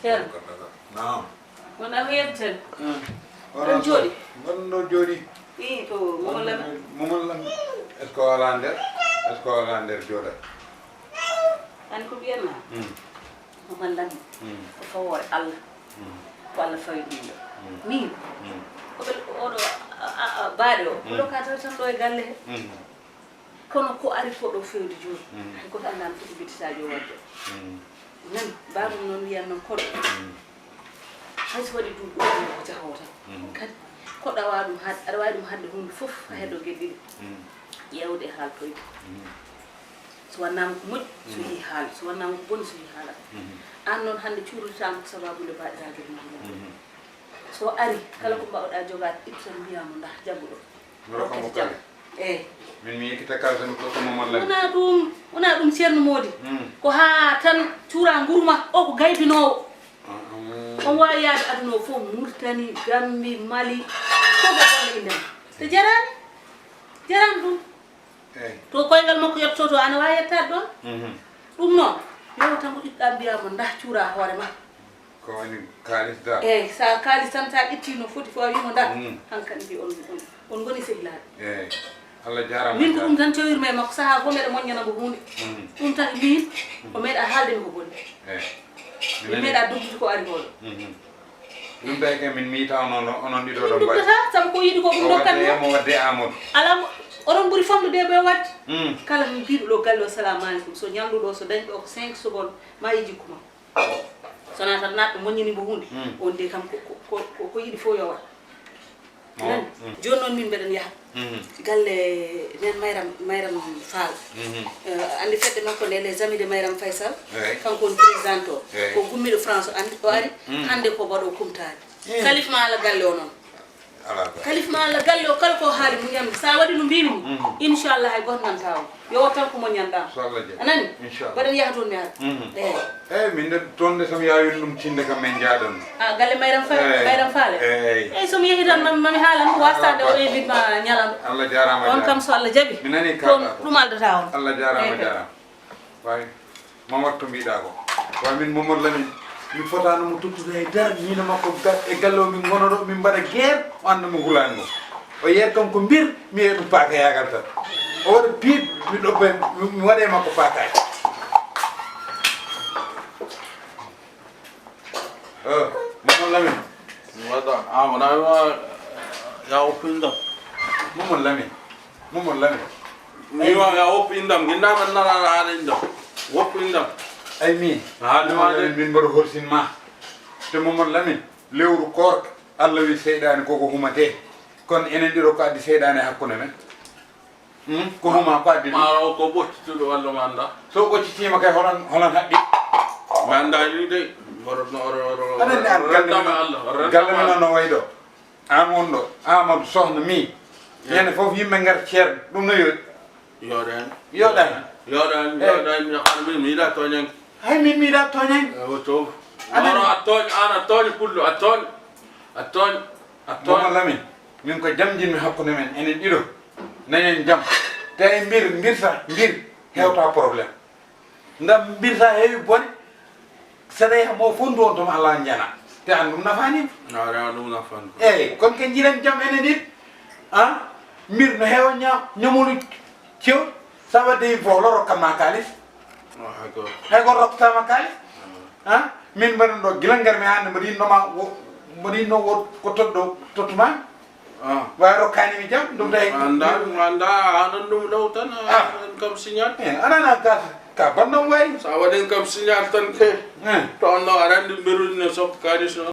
ceerno naam wona ko yettere onon jooɗi gonɗo jooɗi i to momon lam est ce que wala nder est ce que wala nder jooɗa an ko ɓiyatma momon lammi ko fawoore allah ko allah fawi ɗum ɗo min oɗo baaɗe o ko locataire tan ɗo e galle he kono ko ari ko ɗo fewde joni hay goto andano foti bittitajo wadde nani babam noon wiyan noon koɗo hayso waɗi duuɓi ɗo ko jahowo tan kadi koɗo awa ɗum aɗa wawi ɗum hadde hunde foof ha heddo gueɗɗiɗi ƴewde e haaltoyde so wannama ko moƴƴi so yeehi haala so wannama ko boni so yeehi haala an noon hande cuuɗotama ko sababude baɗiraɓe ma so ari kala ko mbawɗa jogade ittan mbiyamo nda jagguɗo rokkamo kala eyyi min mi yekkita kala tan ko momon lam wona ɗum ceerno Mody ko ha tan cuura gurma o ko gaybinowo on wawi yaade aduna o fof Mauritanie Gambie Mali fof e golle indema te jarani ɗum eyyi to koyngal makko yettoto ana wawi yettade ɗon ɗum noon yo tan ko ƴiɗɗa mbiyamo nda cuura hoore ma ko woni kalis da eyyi sa kalis tan sa ƴetti no foti fo a wimo nda hankkadi mbi on goni sehilaɓe eyyi Allah jarama min ko ɗum tan cewirma e makko saaha fo mbeɗa moƴƴanamo hunde ɗum tan min o meeɗa haaldemi ko bonni eyyi mi meeɗa doggude ko ari koɗo ɗum tawi kay min miita onon ɗiɗo ɗon duggata saabu ko yiiɗi ko ɗum dokkatmo mo wadde Amadou ala oɗon ɓuuri famɗude ɓe wadde kala mi mbiɗo ɗo galle o salamu aleykum so ñalluɗo so dañi ɗo ko 5 secondes ma yi jikku ma sona tan naɗɗo moññinimo hunde on de kam ko yiɗi fof yo wat nani joni noon min mbeɗen yaaha galle nen Mayram Fall andi fedde makko nde les amis de Mayram Faysal kanko woni présidente o ko gummiɗo France o ari hande ko baɗo kumtari kalif ma Allah galle o noon kalif ma Allah galle o kala ko haali mu yamde sa waɗi no mbimi ni inchallah hay goto nanta o yo wat tan ko moññanɗa anani mbaɗen yaha toon mi ara eyyi min de toon de somi yawino ɗum tinde kam min jaaɗon galle Mayram Faale eyyi somi yeehi tan mami haalan wastade o invite ma ñalam Allah jarama on kam so Allah jaaɓi mi nani toon ɗum aldata on Allah jarama way ma watto mbiɗa ko way min Mamadou Lamine mi fotano mo tuttude e dara mino makko e galle o min gonoɗo min mbaɗa guerre o anda mo hulani mo o yeet kam ko mbir mi wiya ɗum paaka yagal tan o waɗa piit mi ɗobbe mi waɗe makko paakaji Mamadou Lamine waɗa wona ya woppu indam Mamadou Lamine mi wa ya woppu indam guindama nana haala indam woppu indam ay mi haaldema min mbaɗa horsinma te Mamadou Lamine lewru korka Allah wi seyɗani koko humate kono enen ɗiɗo ko addi seyɗani hakkude men ko huma ko addi maro ko ɓoccituɗo walla ma anda so ɓoccitima kay holon haqqi mi anda ni de aɗanne an galle men o no wayi ɗo an won ɗo Amadou sohna mi ñande foof yimɓe gar ceerno ɗum no yooɗi yoɗani yoɗani min mi yiɗa toñen hay min mi yiɗa toñen to maro a tooñ pullo a tooñ Mamadou Lamine min ko jam jinmi hakkude men enen ɗiɗo nañen jam te mbirta hewta probléme ndam mbirta heewi bone saɗa yaha mo fof nduwon Allah jana te an ɗum nafani ɗum nafani eyyi kono ken jiiren jam enen ɗiɗi mbir no heewa ñamolu cewɗi sa wadde yim fof lo rokkatma kalis hay goto rokkatama kalis min mbaɗen ɗo gila garmi hande mbaɗa yinno wot ko tottuma wawi rokkani mi jam ɗum tawi anda anan ɗum ɗow tan kam signal anana ka bannam wayi sa waɗen kam signal tan ke to on no aɗa andi mberuɗi no sokka kalis noon